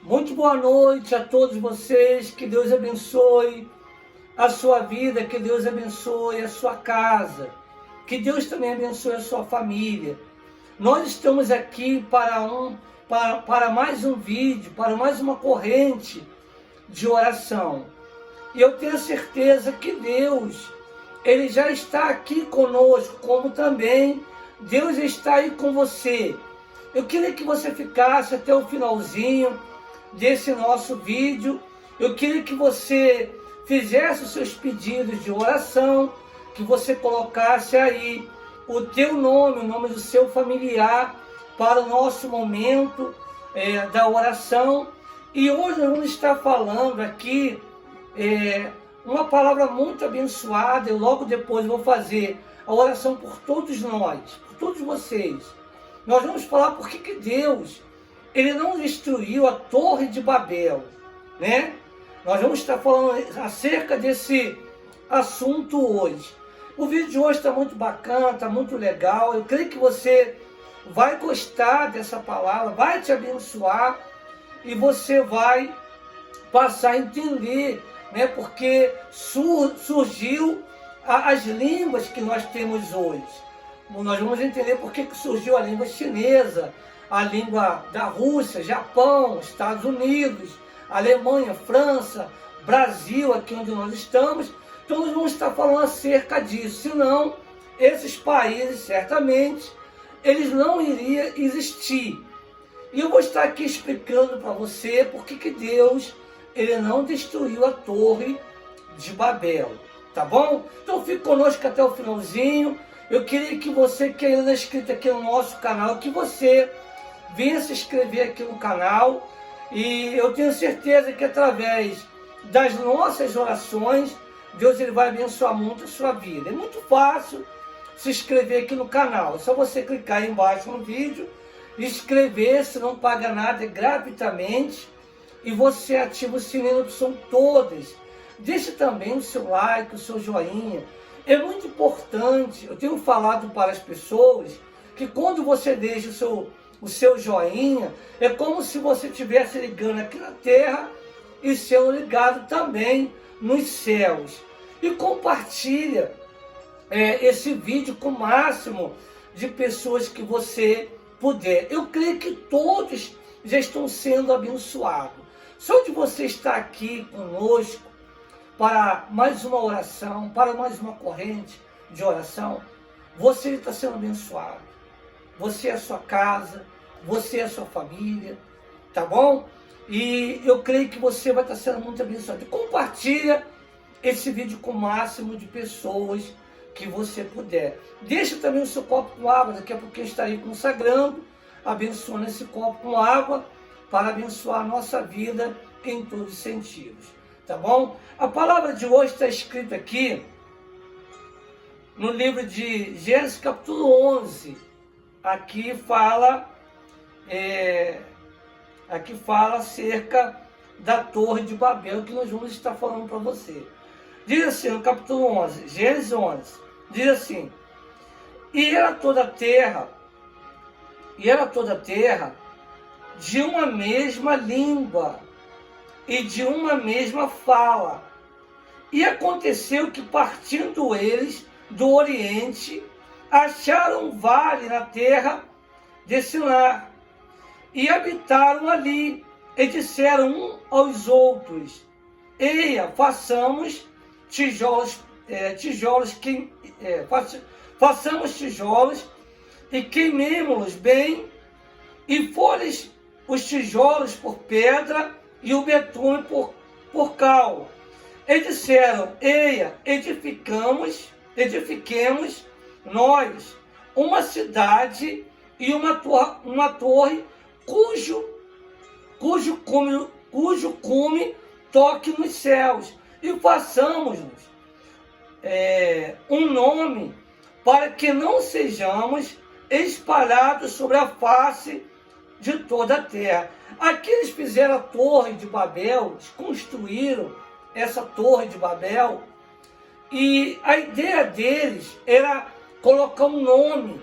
Muito boa noite a todos vocês, que Deus abençoe a sua vida, que Deus abençoe a sua casa, que Deus também abençoe a sua família. Nós estamos aqui para mais um vídeo, para mais uma corrente de oração. E eu tenho certeza que Deus, Ele já está aqui conosco, como também Deus está aí com você. Eu queria que você ficasse até o finalzinho desse nosso vídeo. Eu queria que você fizesse os seus pedidos de oração, que você colocasse aí o teu nome, o nome do seu familiar, para o nosso momento da oração. E hoje nós vamos estar falando aqui uma palavra muito abençoada. Eu logo depois vou fazer a oração por todos nós, por todos vocês. Nós vamos falar por que Deus Ele não destruiu a Torre de Babel, né? Nós vamos estar falando acerca desse assunto hoje. O vídeo de hoje está muito bacana, está muito legal. Eu creio que você vai gostar dessa palavra, vai te abençoar e você vai passar a entender, né? Porque surgiu as línguas que nós temos hoje. Nós vamos entender por que surgiu a língua chinesa, a língua da Rússia, Japão, Estados Unidos, Alemanha, França, Brasil, aqui onde nós estamos. Então nós vamos estar falando acerca disso. Senão, esses países, certamente, eles não iriam existir. E eu vou estar aqui explicando para você por que Deus Ele não destruiu a Torre de Babel. Tá bom? Então fique conosco até o finalzinho. Eu queria que você que ainda não é inscrito aqui no nosso canal, que você venha se inscrever aqui no canal. E eu tenho certeza que através das nossas orações, Deus Ele vai abençoar muito a sua vida. É muito fácil se inscrever aqui no canal. É só você clicar aí embaixo no vídeo, inscrever-se, não paga nada, é gratuitamente. E você ativa o sininho, que são todas. Deixe também o seu like, o seu joinha. É muito importante. Eu tenho falado para as pessoas que quando você deixa o seu joinha, é como se você estivesse ligando aqui na terra e sendo ligado também nos céus. E compartilha esse vídeo com o máximo de pessoas que você puder. Eu creio que todos já estão sendo abençoados. Só de você estar aqui conosco para mais uma oração, para mais uma corrente de oração, você está sendo abençoado. Você é a sua casa, você é a sua família, tá bom? E eu creio que você vai estar sendo muito abençoado. Compartilha esse vídeo com o máximo de pessoas que você puder. Deixa também o seu copo com água, daqui a pouco eu estarei consagrando, abençoando esse copo com água, para abençoar a nossa vida em todos os sentidos. Tá bom? A palavra de hoje está escrita aqui no livro de Gênesis capítulo 11. Aqui fala acerca da Torre de Babel, que nós vamos estar falando para você. Diz assim, no capítulo 11, Gênesis 11, diz assim: E era toda a terra de uma mesma língua e de uma mesma fala. E aconteceu que, partindo eles do Oriente, acharam um vale na terra de Sinar, e habitaram ali, e disseram uns aos outros: Eia, façamos tijolos e queimemo-los bem, e foram-lhes os tijolos por pedra e o betume por cal. E disseram: Eia, edifiquemos nós uma cidade e uma torre cujo cume toque nos céus, e façamos-nos um nome, para que não sejamos espalhados sobre a face de toda a terra. Aqui eles fizeram a Torre de Babel, eles construíram essa Torre de Babel, e a ideia deles era colocar um nome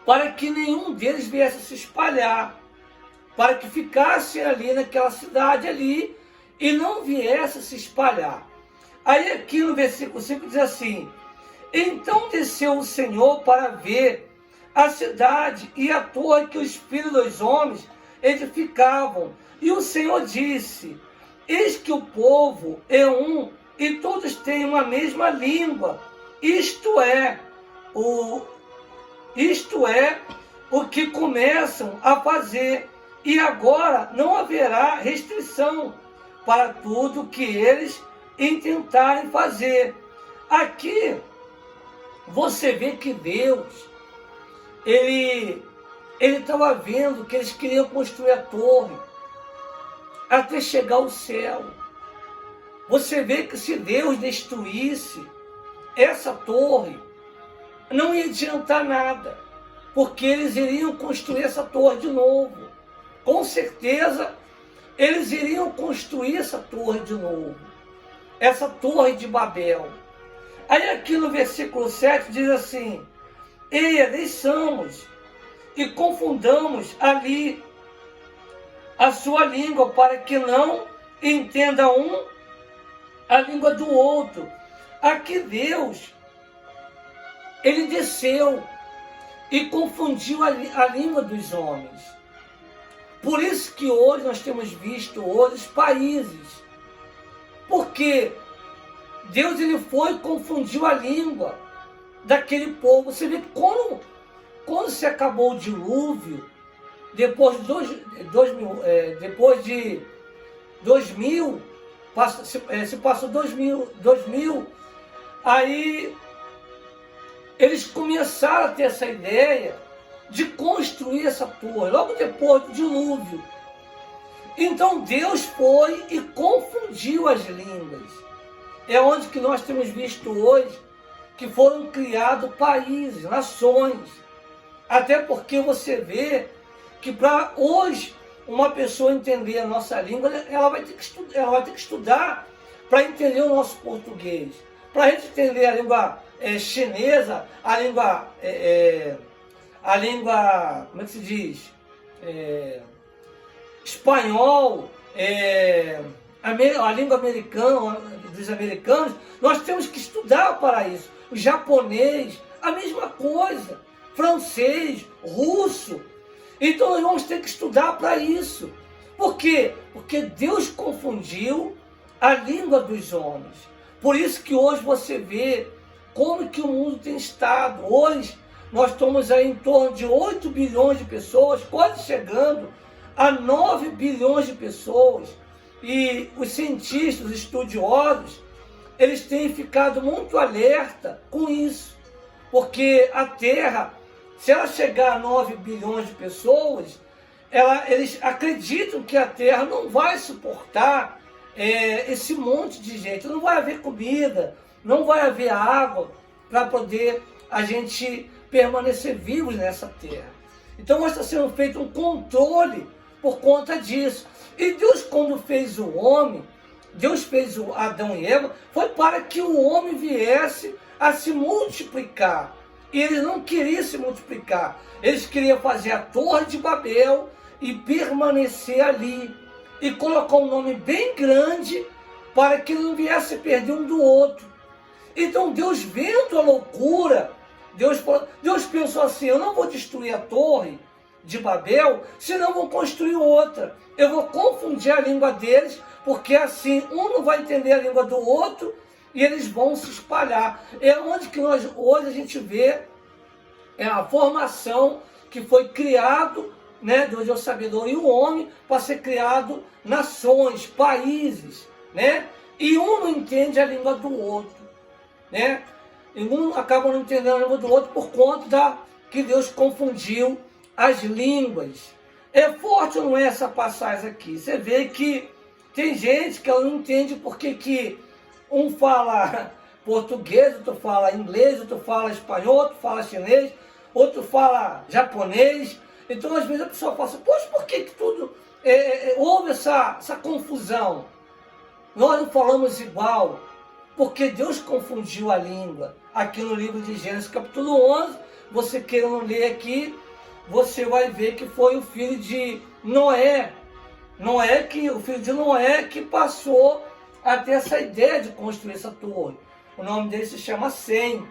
para que nenhum deles viesse a se espalhar. para que ficassem ali naquela cidade ali e não viesse a se espalhar. Aí aqui no versículo 5 diz assim: então desceu o Senhor para ver a cidade e a torre que os filhos dos homens edificavam. E o Senhor disse: eis que o povo é um, e todos têm uma mesma língua. Isto é o que começam a fazer. E agora não haverá restrição para tudo que eles intentarem fazer. Aqui você vê que Deus, ele estava vendo que eles queriam construir a torre até chegar ao céu. Você vê que se Deus destruísse essa torre, não ia adiantar nada, porque eles iriam construir essa torre de novo. Com certeza, eles iriam construir essa torre de novo, essa torre de Babel. Aí aqui no versículo 7 diz assim: eia, desçamos e confundamos ali a sua língua, para que não entenda um a língua do outro. Aqui Deus, ele desceu e confundiu a língua dos homens. Por isso que hoje nós temos visto outros países. Porque Deus, ele foi e confundiu a língua daquele povo. Você vê que quando se acabou o dilúvio, depois de 2000, se passou 2000, aí eles começaram a ter essa ideia de construir essa torre, logo depois do dilúvio. Então Deus foi e confundiu as línguas. É onde que nós temos visto hoje que foram criados países, nações. Até porque você vê que para hoje uma pessoa entender a nossa língua, ela vai ter que estudar para entender o nosso português. Para a gente entender a língua chinesa, a língua, como é que se diz? Espanhol, a língua americana, dos americanos, nós temos que estudar para isso. O japonês, a mesma coisa. Francês, russo. Então nós vamos ter que estudar para isso. Por quê? Porque Deus confundiu a língua dos homens. Por isso que hoje você vê como que o mundo tem estado. Hoje nós estamos aí em torno de 8 bilhões de pessoas, quase chegando a 9 bilhões de pessoas. E os cientistas, os estudiosos, eles têm ficado muito alerta com isso. Porque a Terra, se ela chegar a 9 bilhões de pessoas, eles acreditam que a Terra não vai suportar esse monte de gente. Não vai haver comida, não vai haver água para poder a gente permanecer vivos nessa Terra. Então está sendo feito um controle por conta disso. E Deus, quando fez o homem, Deus fez o Adão e Eva, foi para que o homem viesse a se multiplicar. E eles não queriam se multiplicar. Eles queriam fazer a Torre de Babel e permanecer ali. E colocar um nome bem grande para que não viesse perder um do outro. Então Deus, vendo a loucura, Deus pensou assim: eu não vou destruir a Torre de Babel, senão vou construir outra. Eu vou confundir a língua deles, porque assim um não vai entender a língua do outro e eles vão se espalhar. É onde que hoje a gente vê a formação que foi criado, né, Deus deu sabedoria e o homem para ser criado nações, países, né? E um não entende a língua do outro, né? E um acaba não entendendo a língua do outro por conta que Deus confundiu as línguas. É forte ou não é essa passagem aqui? Você vê que tem gente que ela não entende porque que um fala português, outro fala inglês, outro fala espanhol, outro fala chinês, outro fala japonês. Então às vezes a pessoa fala assim: poxa, por que tudo houve essa confusão? Nós não falamos igual, porque Deus confundiu a língua. Aqui no livro de Gênesis capítulo 11, você querendo ler aqui, você vai ver que foi o filho Noé. O filho de Noé que passou a ter essa ideia de construir essa torre. O nome dele se chama Sem.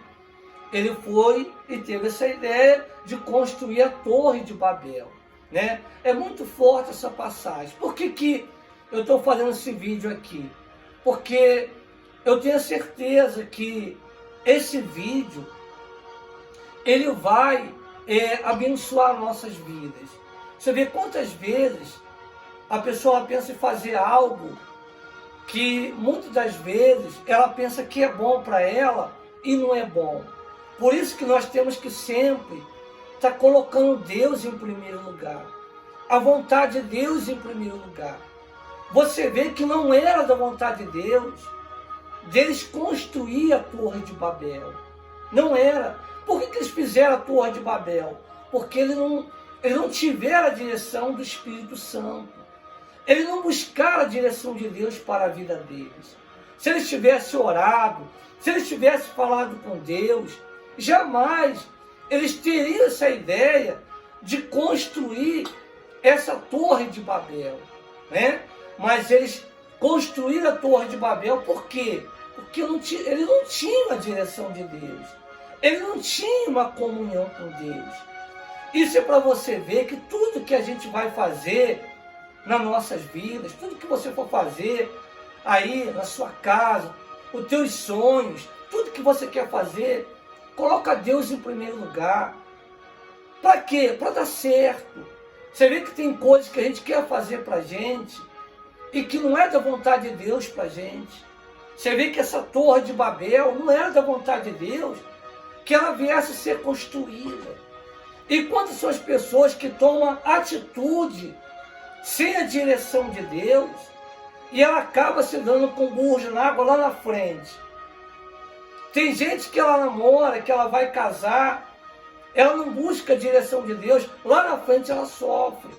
Ele foi e teve essa ideia de construir a Torre de Babel, né? É muito forte essa passagem. Por que eu estou fazendo esse vídeo aqui? Porque eu tenho certeza que esse vídeo ele vai abençoar nossas vidas. Você vê quantas vezes a pessoa pensa em fazer algo que muitas das vezes ela pensa que é bom para ela e não é bom. Por isso que nós temos que sempre estar colocando Deus em primeiro lugar. A vontade de Deus em primeiro lugar. Você vê que não era da vontade de Deus deles construir a Torre de Babel. Não era. Por que eles fizeram a Torre de Babel? Porque eles não tiveram a direção do Espírito Santo. Eles não buscaram a direção de Deus para a vida deles. Se eles tivessem orado, se eles tivessem falado com Deus, jamais eles teriam essa ideia de construir essa Torre de Babel, né? Mas eles construíram a Torre de Babel por quê? Porque eles não tinham a direção de Deus. Eles não tinham uma comunhão com Deus. Isso é para você ver que tudo que a gente vai fazer nas nossas vidas, tudo que você for fazer aí na sua casa, os teus sonhos, tudo que você quer fazer, coloca Deus em primeiro lugar. Para quê? Para dar certo. Você vê que tem coisas que a gente quer fazer para a gente e que não é da vontade de Deus para a gente. Você vê que essa Torre de Babel não era da vontade de Deus que ela viesse a ser construída. E quantas são as pessoas que tomam atitude sem a direção de Deus e ela acaba se dando com burro na água lá na frente? Tem gente que ela namora, que ela vai casar, ela não busca a direção de Deus, lá na frente ela sofre.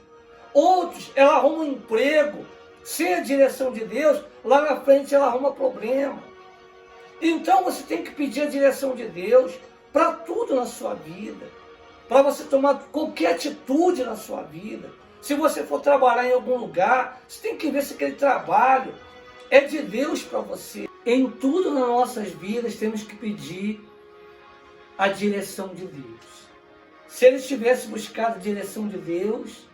Outros, ela arruma um emprego sem a direção de Deus, lá na frente ela arruma problema. Então você tem que pedir a direção de Deus para tudo na sua vida, para você tomar qualquer atitude na sua vida. Se você for trabalhar em algum lugar, você tem que ver se aquele trabalho é de Deus para você. Em tudo nas nossas vidas temos que pedir a direção de Deus. Se ele tivesse buscado a direção de Deus,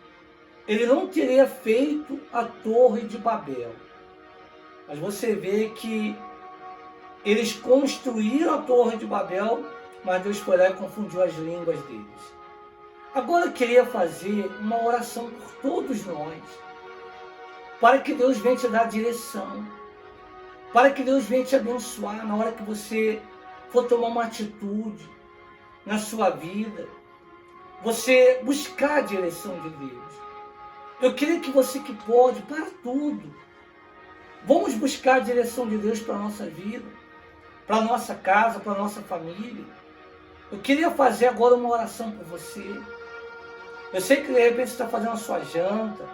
ele não teria feito a Torre de Babel. Mas você vê que eles construíram a Torre de Babel, mas Deus foi lá e confundiu as línguas deles. Agora eu queria fazer uma oração por todos nós, para que Deus venha te dar direção, para que Deus venha te abençoar na hora que você for tomar uma atitude na sua vida, você buscar a direção de Deus. Eu queria que você que pode, para tudo, vamos buscar a direção de Deus para a nossa vida, para a nossa casa, para a nossa família. Eu queria fazer agora uma oração por você. Eu sei que de repente você está fazendo a sua janta,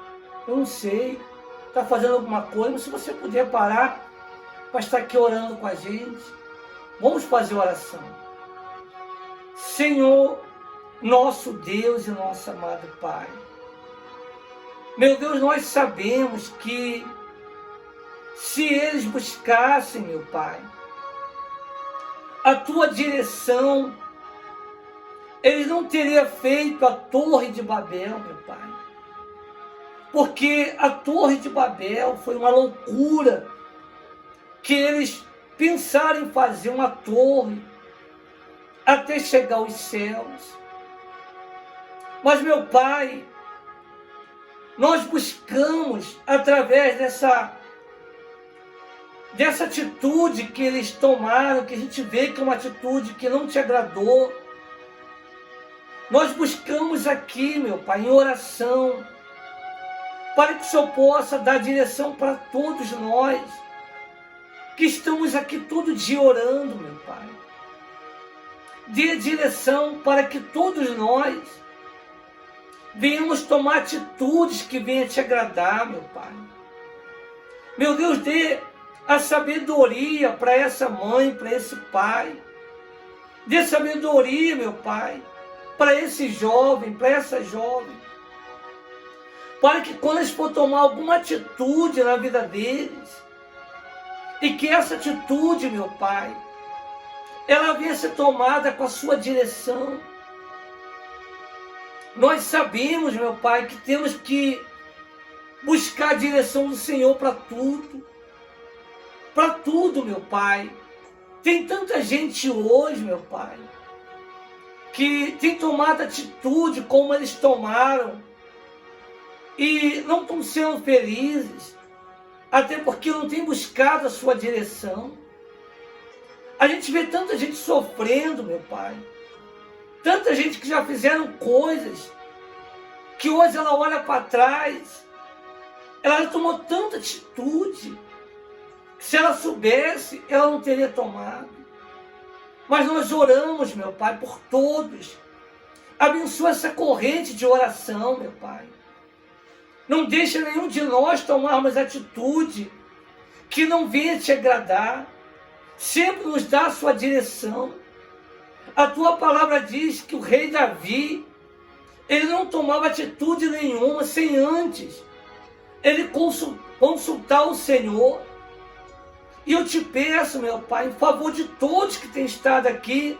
eu não sei, está fazendo alguma coisa, mas se você puder parar para estar aqui orando com a gente, vamos fazer oração. Senhor, nosso Deus e nosso amado Pai, meu Deus, nós sabemos que se eles buscassem, meu Pai, a Tua direção, eles não teriam feito a Torre de Babel, meu Pai. Porque a Torre de Babel foi uma loucura que eles pensaram em fazer uma torre até chegar aos céus. Mas, meu Pai, nós buscamos, através dessa atitude que eles tomaram, que a gente vê que é uma atitude que não te agradou, nós buscamos aqui, meu Pai, em oração, para que o Senhor possa dar direção para todos nós, que estamos aqui todo dia orando, meu Pai. Dê direção para que todos nós venhamos tomar atitudes que venham te agradar, meu Pai. Meu Deus, dê a sabedoria para essa mãe, para esse pai. Dê sabedoria, meu Pai, para esse jovem, para essa jovem. para que quando eles for tomar alguma atitude na vida deles, e que essa atitude, meu Pai, ela venha ser tomada com a sua direção. Nós sabemos, meu Pai, que temos que buscar a direção do Senhor para tudo. Para tudo, meu Pai. Tem tanta gente hoje, meu Pai, que tem tomado atitude como eles tomaram e não estão sendo felizes, até porque não tem buscado a sua direção. A gente vê tanta gente sofrendo, meu Pai, tanta gente que já fizeram coisas que hoje ela olha para trás, ela tomou tanta atitude que se ela soubesse, ela não teria tomado. Mas nós oramos, meu Pai, por todos. Abençoa essa corrente de oração, meu Pai. Não deixa nenhum de nós tomarmos atitude que não venha te agradar. Sempre nos dá a sua direção. A tua palavra diz que o rei Davi, ele não tomava atitude nenhuma sem antes ele consultar o Senhor. E eu te peço, meu Pai, em favor de todos que têm estado aqui,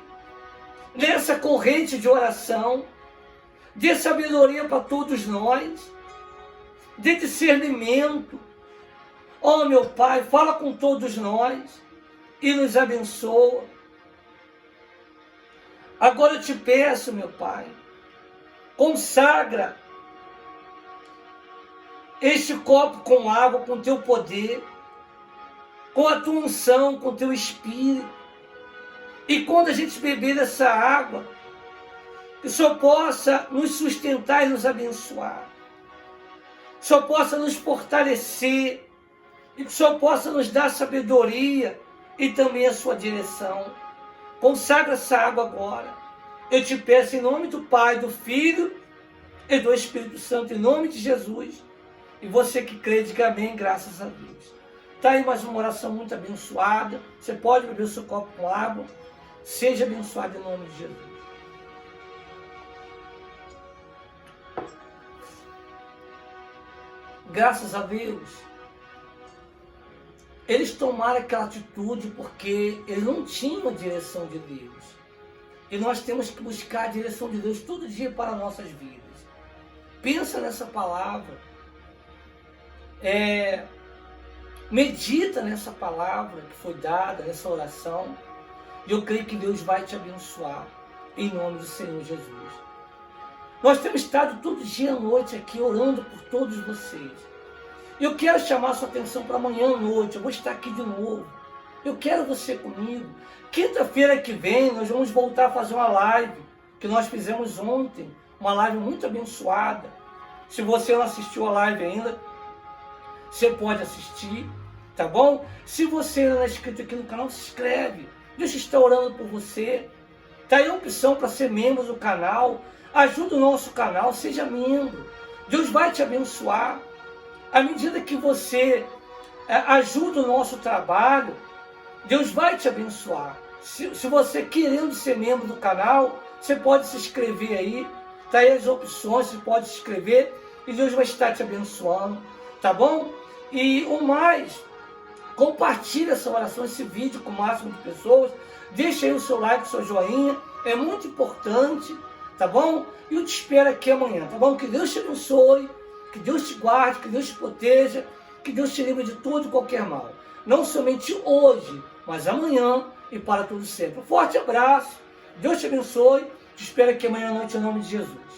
nessa corrente de oração, dê sabedoria para todos nós, dê discernimento. Oh, meu Pai, fala com todos nós e nos abençoa. Agora eu te peço, meu Pai, consagra este copo com água, com teu poder, com a tua unção, com o teu Espírito. E quando a gente beber dessa água, que o Senhor possa nos sustentar e nos abençoar. Que o Senhor possa nos fortalecer. E que o Senhor possa nos dar sabedoria e também a sua direção. Consagra essa água agora. Eu te peço em nome do Pai, do Filho e do Espírito Santo, em nome de Jesus. E você que crê, diga amém, graças a Deus. Está aí mais uma oração muito abençoada. Você pode beber o seu copo com água. Seja abençoado em nome de Jesus. Graças a Deus, eles tomaram aquela atitude porque eles não tinham a direção de Deus. E nós temos que buscar a direção de Deus todo dia para nossas vidas. Pensa nessa palavra. Medita nessa palavra que foi dada, nessa oração. E eu creio que Deus vai te abençoar, em nome do Senhor Jesus. Nós temos estado todo dia à noite aqui orando por todos vocês. Eu quero chamar a sua atenção para amanhã à noite. Eu vou estar aqui de novo. Eu quero você comigo. Quinta-feira que vem nós vamos voltar a fazer uma live que nós fizemos ontem. Uma live muito abençoada. Se você não assistiu a live ainda, você pode assistir, tá bom? Se você ainda não é inscrito aqui no canal, se inscreve. Deus está orando por você. Está aí a opção para ser membro do canal. Ajuda o nosso canal, seja membro. Deus vai te abençoar. À medida que você ajuda o nosso trabalho, Deus vai te abençoar. Se você querendo ser membro do canal, você pode se inscrever aí. Está aí as opções, você pode se inscrever e Deus vai estar te abençoando, tá bom? E o mais, compartilhe essa oração, esse vídeo com o máximo de pessoas. Deixa aí o seu like, o seu joinha, é muito importante, tá bom? E eu te espero aqui amanhã, tá bom? Que Deus te abençoe, que Deus te guarde, que Deus te proteja, que Deus te livre de todo e qualquer mal. Não somente hoje, mas amanhã e para tudo sempre. Um forte abraço, Deus te abençoe, te espero aqui amanhã à noite em nome de Jesus.